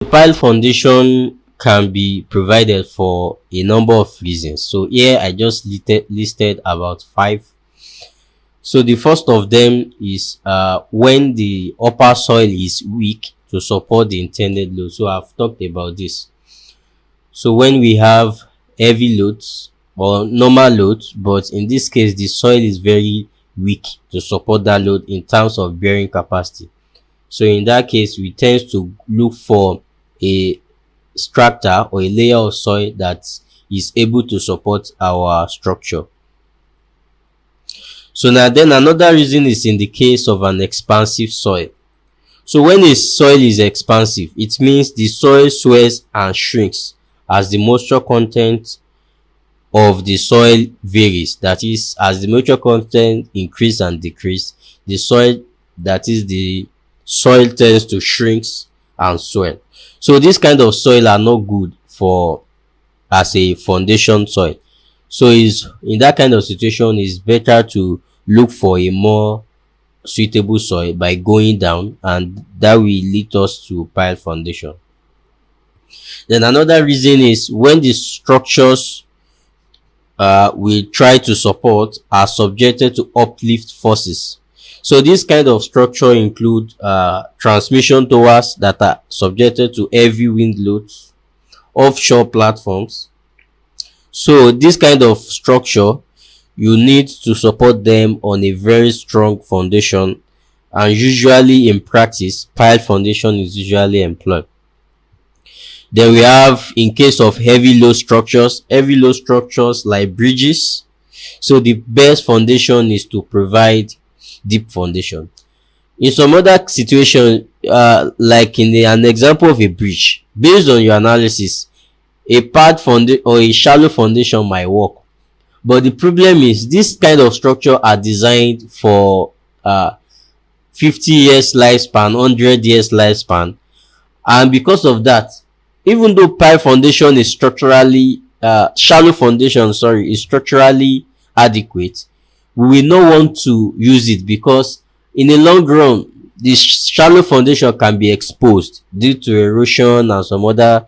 Pile foundation can be provided for a number of reasons. So here I just listed about five. So the first of them is when the upper soil is weak to support the intended load. So I've talked about this. So when we have heavy loads or normal loads, but in this case the soil is very weak to support that load in terms of bearing capacity. So in that case, we tend to look for a strata or a layer of soil that is able to support our structure. So now then another reason is in the case of an expansive soil. So when a soil is expansive, it means the soil swells and shrinks as the moisture content of the soil varies. That is, as the moisture content increase and decrease, the soil, that is the soil, tends to shrink and swell. So this kind of soil are not good for as a foundation soil. So is in that kind of situation, it's better to look for a more suitable soil by going down, and that will lead us to pile foundation. Then another reason is when the structures we try to support are subjected to uplift forces. So this kind of structure include transmission towers that are subjected to heavy wind loads, offshore platforms. So this kind of structure, you need to support them on a very strong foundation, and usually in practice pile foundation is usually employed. Then we have, in case of heavy load structures like bridges. So the best foundation is to provide deep foundation. In some other situation, like in an example of a bridge, based on your analysis, a pad foundation or a shallow foundation might work. But the problem is this kind of structure are designed for 50 years lifespan, 100 years lifespan, and because of that, even though pile foundation is structurally shallow foundation, sorry, is structurally adequate, we will not want to use it because in the long run the shallow foundation can be exposed due to erosion and some other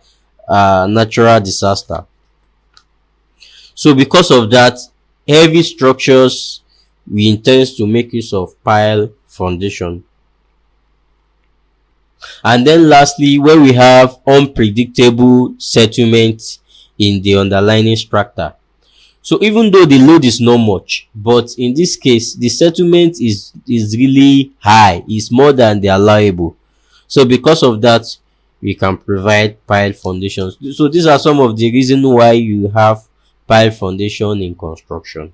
natural disaster. So because of that, heavy structures, we intend to make use of pile foundation. And then lastly, when we have unpredictable settlement in the underlying strata. So even though the load is not much, but in this case the settlement is really high, is more than the allowable. So because of that, we can provide pile foundations. So these are some of the reasons why you have pile foundation in construction.